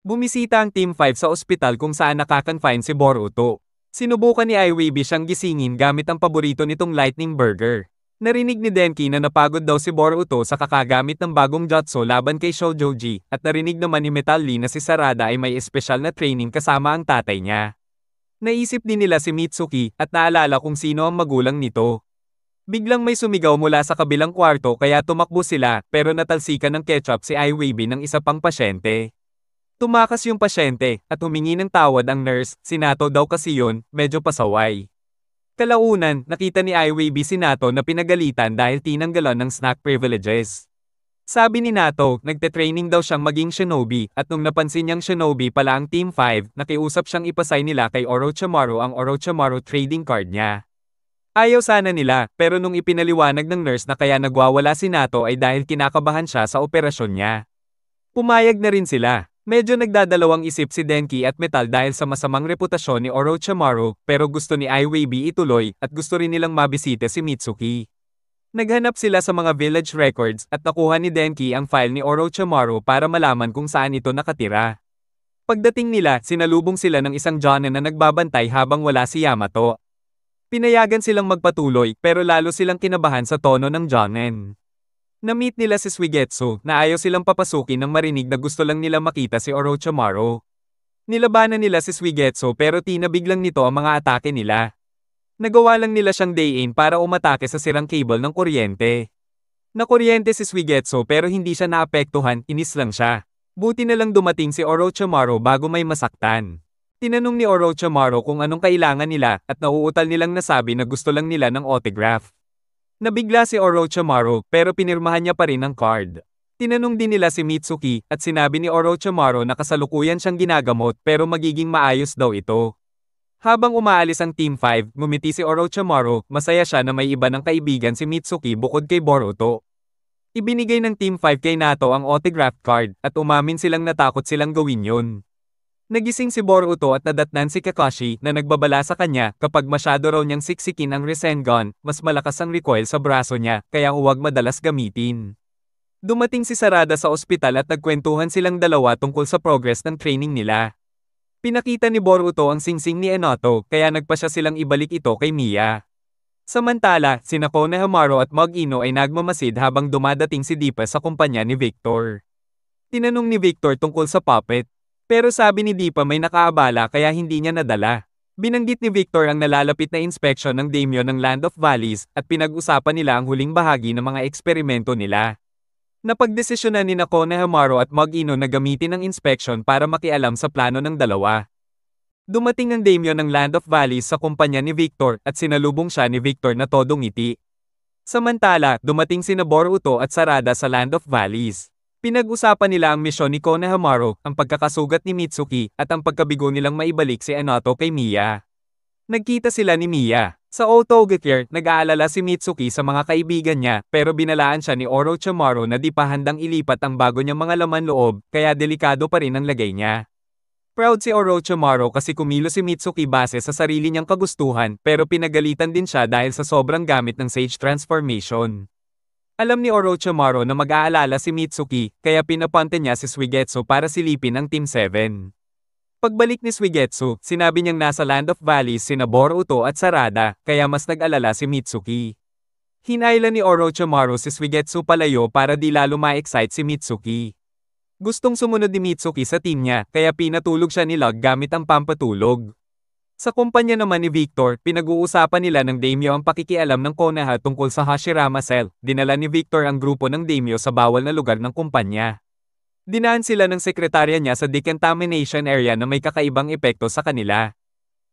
Bumisita ang Team 5 sa ospital kung saan nakakonfine si Boruto. Sinubukan ni Iwebe siyang gisingin gamit ang paborito nitong lightning burger. Narinig ni Denki na napagod daw si Boruto sa kakagamit ng bagong jutsu laban kay Shoujoji, at narinig naman ni Metal Lee na si Sarada ay may espesyal na training kasama ang tatay niya. Naisip din nila si Mitsuki at naalala kung sino ang magulang nito. Biglang may sumigaw mula sa kabilang kwarto kaya tumakbo sila, pero natalsikan ng ketchup si Iwebe ng isa pang pasyente. Tumakas yung pasyente at humingi ng tawad ang nurse, si Nato daw kasi yun, medyo pasaway. Kalaunan, nakita ni Iwebe si Nato na pinagalitan dahil tinanggalan ng snack privileges. Sabi ni Nato, nagte-training daw siyang maging shinobi, at nung napansin niyang shinobi pala ang Team 5, nakiusap siyang ipasay nila kay Orochimaru ang Orochimaru trading card niya. Ayaw sana nila, pero nung ipinaliwanag ng nurse na kaya nagwawala si Nato ay dahil kinakabahan siya sa operasyon niya. Pumayag na rin sila. Medyo nagdadalawang isip si Denki at Metal dahil sa masamang reputasyon ni Orochimaru, pero gusto ni Iwebe ituloy at gusto rin nilang mabisita si Mitsuki. Naghanap sila sa mga village records at nakuha ni Denki ang file ni Orochimaru para malaman kung saan ito nakatira. Pagdating nila, sinalubong sila ng isang Jonin na nagbabantay habang wala si Yamato. Pinayagan silang magpatuloy pero lalo silang kinabahan sa tono ng Jonin. Na-meet nila si Suigetsu na ayaw silang papasukin nang marinig na gusto lang nila makita si Orochimaru. Nilabanan nila si Suigetsu pero tinabig lang nito ang mga atake nila. Nagawa lang nila siyang day-in para umatake sa sirang cable ng kuryente. Nakuryente si Suigetsu pero hindi siya naapektuhan, inis lang siya. Buti na lang dumating si Orochimaru bago may masaktan. Tinanong ni Orochimaru kung anong kailangan nila at nauutal nilang nasabi na gusto lang nila ng autograph. Nabigla si Orochimaru pero pinirmahan niya pa rin ang card. Tinanong din nila si Mitsuki at sinabi ni Orochimaru na kasalukuyan siyang ginagamot pero magiging maayos daw ito. Habang umaalis ang Team 5, ngumiti si Orochimaru, masaya siya na may iba ng kaibigan si Mitsuki bukod kay Boruto. Ibinigay ng Team 5 kay Nato ang autograph card at umamin silang natakot silang gawin yun. Nagising si Boruto at nadatnan si Kakashi na nagbabala sa kanya kapag masyado raw niyang siksikin ang Rasengan, mas malakas ang recoil sa braso niya kaya huwag madalas gamitin. Dumating si Sarada sa ospital at nagkwentuhan silang dalawa tungkol sa progress ng training nila. Pinakita ni Boruto ang singsing ni Enoto kaya nagpasya silang ibalik ito kay Miya. Samantala, sina Konohamaru at Mag-Ino ay nagmamasid habang dumadating si Deepa sa kumpanya ni Victor. Tinanong ni Victor tungkol sa puppet. Pero sabi ni Deepa may nakaabala kaya hindi niya nadala. Binanggit ni Victor ang nalalapit na inspeksyon ng daimyo ng Land of Valleys at pinag-usapan nila ang huling bahagi ng mga eksperimento nila. Napagdesisyonan ni Konohamaru at Mag-Ino na gamitin ang inspeksyon para makialam sa plano ng dalawa. Dumating ang daimyo ng Land of Valleys sa kumpanya ni Victor at sinalubong siya ni Victor na todo ngiti. Samantala, dumating sina Boruto at Sarada sa Land of Valleys. Pinag-usapan nila ang misyon ni Konohamaru, ang pagkakasugat ni Mitsuki, at ang pagkabigo nilang maibalik si Enoto kay Miya. Nagkita sila ni Miya. Sa Otogekier, nag-aalala si Mitsuki sa mga kaibigan niya, pero binalaan siya ni Orochimaru na di pa handang ilipat ang bago niyang mga laman loob, kaya delikado pa rin ang lagay niya. Proud si Orochimaru kasi kumilo si Mitsuki base sa sarili niyang kagustuhan, pero pinagalitan din siya dahil sa sobrang gamit ng Sage Transformation. Alam ni Orochimaru na mag-aalala si Mitsuki, kaya pinapante niya si Suigetsu para silipin ang Team 7. Pagbalik ni Suigetsu, sinabi niyang nasa Land of Valleys sina Boruto at Sarada, kaya mas nag-alala si Mitsuki. Hinailan ni Orochimaru si Suigetsu palayo para di lalo ma-excite si Mitsuki. Gustong sumunod ni Mitsuki sa team niya, kaya pinatulog siya ni Lug gamit ang pampatulog. Sa kumpanya naman ni Victor, pinag-uusapan nila ng daimyo ang pakikialam ng Konoha tungkol sa Hashirama Cell. Dinala ni Victor ang grupo ng daimyo sa bawal na lugar ng kumpanya. Dinaan sila ng sekretarya niya sa decontamination area na may kakaibang epekto sa kanila.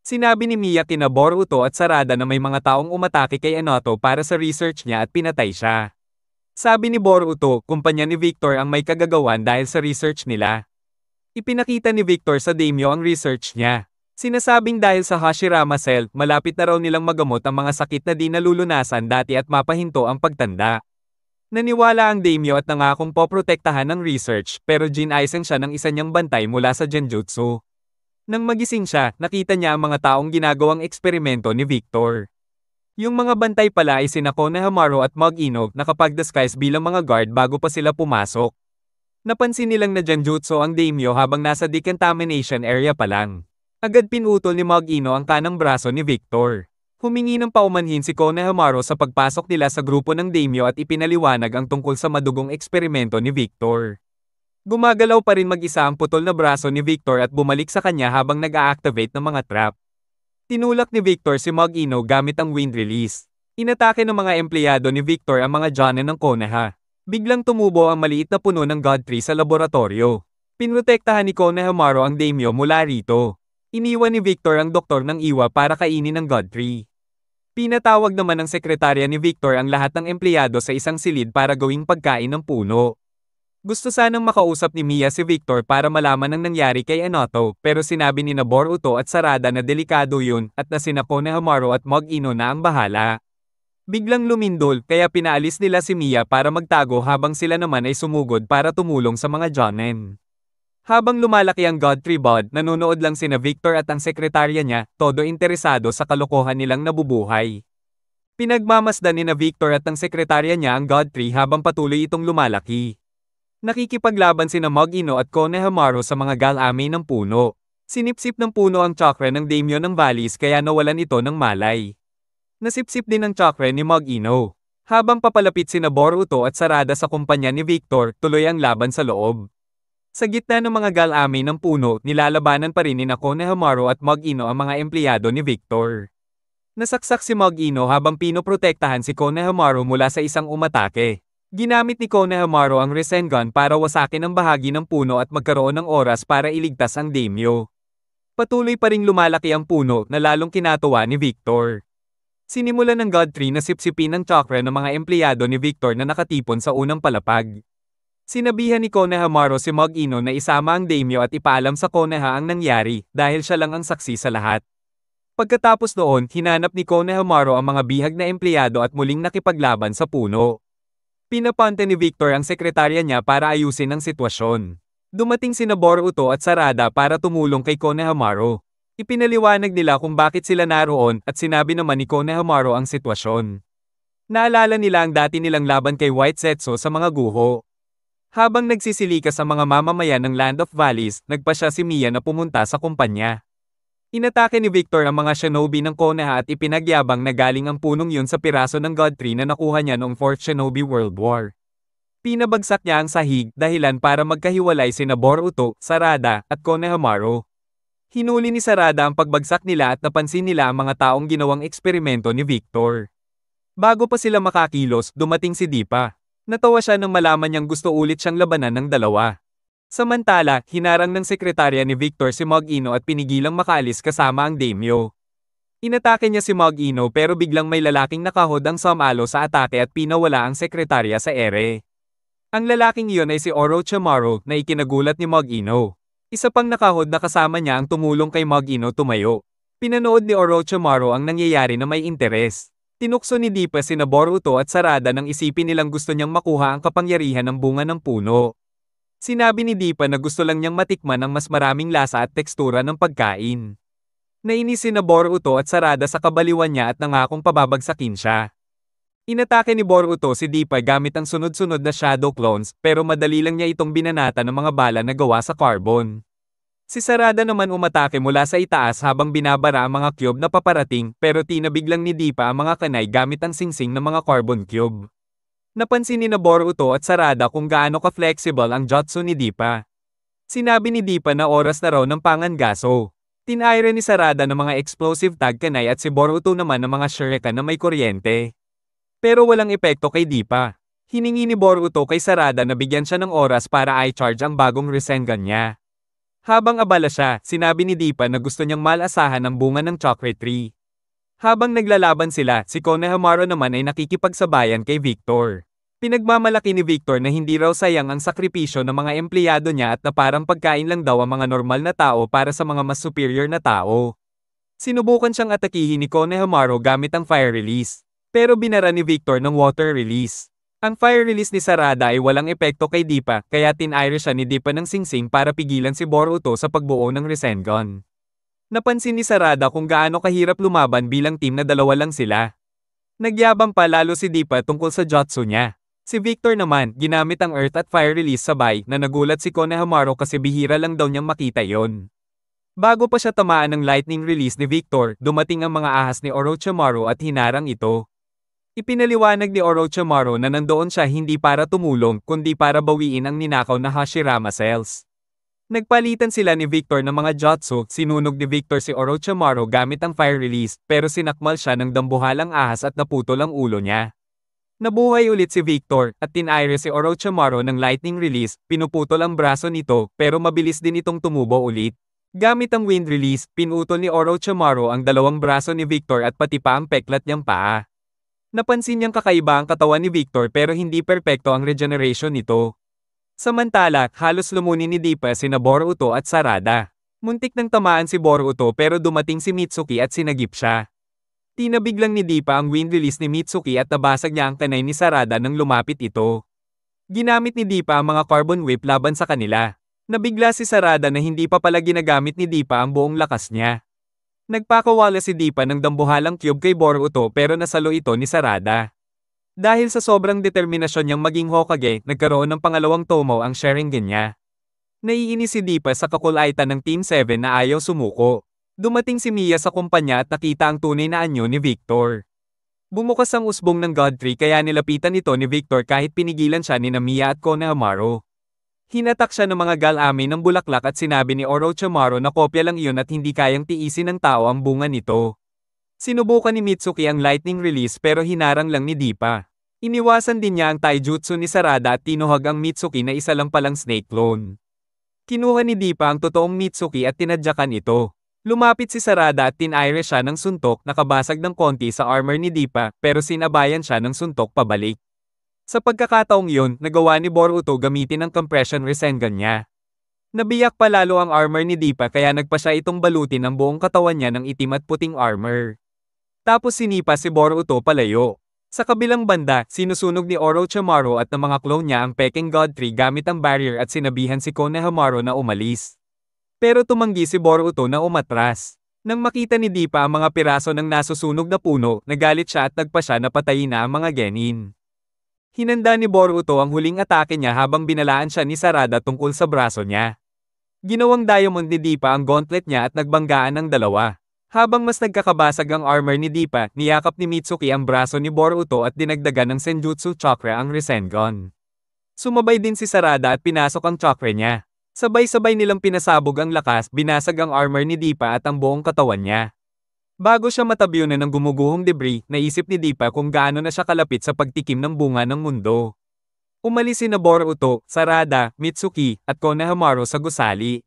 Sinabi ni Miya kina Boruto at Sarada na may mga taong umatake kay Enoto para sa research niya at pinatay siya. Sabi ni Boruto, kumpanya ni Victor ang may kagagawan dahil sa research nila. Ipinakita ni Victor sa daimyo ang research niya. Sinasabing dahil sa Hashirama Cell, malapit na raw nilang magamot ang mga sakit na di nalulunasan dati at mapahinto ang pagtanda. Naniwala ang daimyo at nangakong poprotektahan ng research, pero ginaisen siya ng isa niyang bantay mula sa Genjutsu. Nang magising siya, nakita niya ang mga taong ginagawang eksperimento ni Victor. Yung mga bantay pala ay sina Konohamaru at Mag-Ino nakapag-disguise bilang mga guard bago pa sila pumasok. Napansin nilang na Genjutsu ang daimyo habang nasa decontamination area pa lang. Agad pinutol ni Mag-ino ang kanang braso ni Victor. Humingi ng paumanhin si Konohamaru sa pagpasok nila sa grupo ng daimyo at ipinaliwanag ang tungkol sa madugong eksperimento ni Victor. Gumagalaw pa rin mag-isa ang putol na braso ni Victor at bumalik sa kanya habang nag-a-activate ng mga trap. Tinulak ni Victor si Mag-ino gamit ang wind release. Inatake ng mga empleyado ni Victor ang mga Jonin ng Konoha. Biglang tumubo ang maliit na puno ng God Tree sa laboratorio. Pinrotektahan ni Konohamaru ang daimyo mula rito. Iniwan ni Victor ang doktor ng Iwa para kainin ang God Tree. Pinatawag naman ng sekretarya ni Victor ang lahat ng empleyado sa isang silid para gawing pagkain ng puno. Gusto sanang makausap ni Mia si Victor para malaman ang nangyari kay Anoto, pero sinabi ni Boruto at Sarada na delikado yun at na sina Konohamaru at Mag-ino na ang bahala. Biglang lumindol kaya pinaalis nila si Mia para magtago habang sila naman ay sumugod para tumulong sa mga Jonin. Habang lumalaki ang God Tree Bod, nanonood lang sina Victor at ang sekretarya niya, todo interesado sa kalokohan nilang nabubuhay. Pinagmamasdan ni na Victor at ang sekretarya niya ang God Tree habang patuloy itong lumalaki. Nakikipaglaban sina Mag-ino at Konohamaru sa mga galame ng puno. Sinipsip ng puno ang chakra ng daimyo ng Valis kaya nawalan ito ng malay. Nasipsip din ang chakra ni Mag-ino. Habang papalapit sina Boruto at Sarada sa kumpanya ni Victor, tuloy ang laban sa loob. Sa gitna ng mga galame ng puno, nilalabanan pa rin ni Konohamaru at Mag-ino ang mga empleyado ni Victor. Nasaksak si Mag-ino habang pinoprotektahan si Konohamaru mula sa isang umatake. Ginamit ni Konohamaru ang Rasengan para wasakin ang bahagi ng puno at magkaroon ng oras para iligtas ang daimyo. Patuloy pa ring lumalaki ang puno na lalong kinatuwa ni Victor. Sinimulan ng God Tree na sipsipin ang chakra ng mga empleyado ni Victor na nakatipon sa unang palapag. Sinabihan ni Konohamaru si Mag-ino na isama ang daimyo at ipaalam sa Konoha ang nangyari dahil siya lang ang saksi sa lahat. Pagkatapos noon, hinanap ni Konohamaru ang mga bihag na empleyado at muling nakipaglaban sa puno. Pinapante ni Victor ang sekretarya niya para ayusin ang sitwasyon. Dumating sina Boruto at Sarada para tumulong kay Konohamaru. Ipinaliwanag nila kung bakit sila naroon at sinabi naman ni Konohamaru ang sitwasyon. Naalala nila ang dati nilang laban kay White Zetsu sa mga guho. Habang nagsisilikas ang mga mamamayan ng Land of Valleys, nagpasya si Mia na pumunta sa kumpanya. Inatake ni Victor ang mga shinobi ng Konoha at ipinagyabang na galing ang punong yun sa piraso ng God Tree na nakuha niya noong 4th Shinobi World War. Pinabagsak niya ang sahig dahilan para magkahiwalay sina Boruto, Sarada, at Konohamaru. Hinuli ni Sarada ang pagbagsak nila at napansin nila ang mga taong ginawang eksperimento ni Victor. Bago pa sila makakilos, dumating si Dipa. Natawa siya nang malaman niyang gusto ulit siyang labanan ng dalawa. Samantala, hinarang ng sekretarya ni Victor si Mag-ino at pinigilang makaalis kasama ang daimyo. Inatake niya si Mag-ino pero biglang may lalaking nakahod ang sumalo sa atake at pinawala ang sekretarya sa ere. Ang lalaking iyon ay si Orochimaru na ikinagulat ni Mag-ino. Isa pang nakahod na kasama niya ang tumulong kay Mag-ino tumayo. Pinanood ni Orochimaru ang nangyayari na may interes. Tinukso ni Dipa sina Boruto at Sarada nang isipin nilang gusto niyang makuha ang kapangyarihan ng bunga ng puno. Sinabi ni Dipa na gusto lang niyang matikman ang mas maraming lasa at tekstura ng pagkain. Nainis sina Boruto at Sarada sa kabaliwan niya at nangakong pababagsakin siya. Inatake ni Boruto si Dipa gamit ang sunod-sunod na shadow clones pero madali lang niya itong binanata ng mga bala na gawa sa carbon. Si Sarada naman umatake mula sa itaas habang binabara ang mga cube na paparating pero tinabig lang ni Dipa ang mga kanay gamit ang singsing ng mga carbon cube. Napansin ni Boruto at Sarada kung gaano ka-flexible ang jutsu ni Dipa. Sinabi ni Dipa na oras na raw ng pangangaso. Tinayra ni Sarada ng mga explosive tag kanay at si Boruto naman ng mga shuriken na may kuryente. Pero walang epekto kay Dipa. Hiningi ni Boruto kay Sarada na bigyan siya ng oras para i-charge ang bagong Rasengan niya. Habang abala siya, sinabi ni Dipa na gusto niyang malasahan ang bunga ng chakra tree. Habang naglalaban sila, si Konohamaru naman ay nakikipagsabayan kay Victor. Pinagmamalaki ni Victor na hindi raw sayang ang sakripisyo ng mga empleyado niya at na parang pagkain lang daw ang mga normal na tao para sa mga mas superior na tao. Sinubukan siyang atakihin ni Konohamaru gamit ang fire release. Pero binara ni Victor ng water release. Ang fire release ni Sarada ay walang epekto kay Dipa kaya tinayra siya ni Dipa ng singsing para pigilan si Boruto sa pagbuo ng Rasengan. Napansin ni Sarada kung gaano kahirap lumaban bilang team na dalawa lang sila. Nagyabang pa lalo si Dipa tungkol sa jutsu niya. Si Victor naman, ginamit ang Earth at Fire release sabay na nagulat si Konohamaru kasi bihira lang daw niyang makita yon. Bago pa siya tamaan ng lightning release ni Victor, dumating ang mga ahas ni Orochimaru at hinarang ito. Ipinaliwanag ni Orochimaru na nandoon siya hindi para tumulong kundi para bawiin ang ninakaw na Hashirama cells. Nagpalitan sila ni Victor ng mga jutsu, sinunog ni Victor si Orochimaru gamit ang fire release, pero sinakmal siya ng dambuhalang ahas at naputol ang ulo niya. Nabuhay ulit si Victor, at tinaire si Orochimaru ng lightning release, pinuputol ang braso nito, pero mabilis din itong tumubo ulit. Gamit ang wind release, pinutol ni Orochimaru ang dalawang braso ni Victor at pati pa ang peklat niyang paa. Napansin niyang kakaiba ang katawan ni Victor pero hindi perpekto ang regeneration nito. Samantala, halos lumunin ni Deepa sina Boruto at Sarada. Muntik nang tamaan si Boruto pero dumating si Mitsuki at sinagip siya. Tinabig lang ni Deepa ang wind release ni Mitsuki at nabasag niya ang kanay ni Sarada nang lumapit ito. Ginamit ni Deepa ang mga carbon whip laban sa kanila. Nabigla si Sarada na hindi pa pala ginagamit ni Deepa ang buong lakas niya. Nagpakawala si Deepa ng dambuhalang cube kay Boruto pero nasalo ito ni Sarada. Dahil sa sobrang determinasyon niyang maging Hokage, nagkaroon ng pangalawang tomo ang Sharingan niya. Naiinis si Deepa sa kakulaitan ng Team 7 na ayaw sumuko. Dumating si Mia sa kumpanya at nakita ang tunay na anyo ni Victor. Bumukas ang usbong ng God Tree kaya nilapitan ito ni Victor kahit pinigilan siya ni Mia at Konohamaru. Hinatak siya ng mga galami ng bulaklak at sinabi ni Orochimaru na kopya lang iyon at hindi kayang tiisin ng tao ang bunga nito. Sinubukan ni Mitsuki ang lightning release pero hinarang lang ni Deepa. Iniwasan din niya ang taijutsu ni Sarada at tinuhag ang Mitsuki na isa lang palang snake clone. Kinuha ni Deepa ang totoong Mitsuki at tinadyakan ito. Lumapit si Sarada at tinaire siya ng suntok, nakabasag ng konti sa armor ni Deepa pero sinabayan siya ng suntok pabalik. Sa pagkakataong yun, nagawa ni Boruto gamitin ang compression Rasengan niya. Nabiyak pa lalo ang armor ni Deepa kaya nagpa siya itong balutin ang buong katawan niya ng itim at puting armor. Tapos sinipa si Boruto palayo. Sa kabilang banda, sinusunog ni Orochimaru at ng mga clone niya ang Peking God Tree gamit ang barrier at sinabihan si Konohamaru na umalis. Pero tumanggi si Boruto na umatras. Nang makita ni Deepa ang mga piraso ng nasusunog na puno, nagalit siya at nagpa siya na patayin na ang mga genin. Hinanda ni Boruto ang huling atake niya habang binalaan siya ni Sarada tungkol sa braso niya. Ginawang diamond ni Deepa ang gauntlet niya at nagbanggaan ang dalawa. Habang mas nagkakabasag ang armor ni Deepa, niyakap ni Mitsuki ang braso ni Boruto at dinagdagan ng Senjutsu Chakra ang Rasengan. Sumabay din si Sarada at pinasok ang chakra niya. Sabay-sabay nilang pinasabog ang lakas, binasag ang armor ni Deepa at ang buong katawan niya. Bago siya matabyunan ng gumuguhong debris, naisip ni Deepa kung gaano na siya kalapit sa pagtikim ng bunga ng mundo. Umalis sina Boruto, Sarada, Mitsuki, at Konohamaru sa gusali.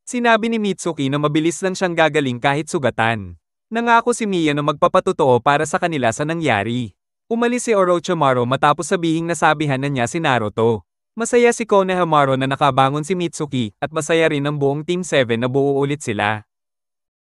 Sinabi ni Mitsuki na mabilis lang siyang gagaling kahit sugatan. Nangako si Mia na magpapatotoo para sa kanila sa nangyari. Umalis si Orochimaru matapos sabihing nasabihan na niya si Naruto. Masaya si Konohamaru na nakabangon si Mitsuki, at masaya rin ang buong Team 7 na buo ulit sila.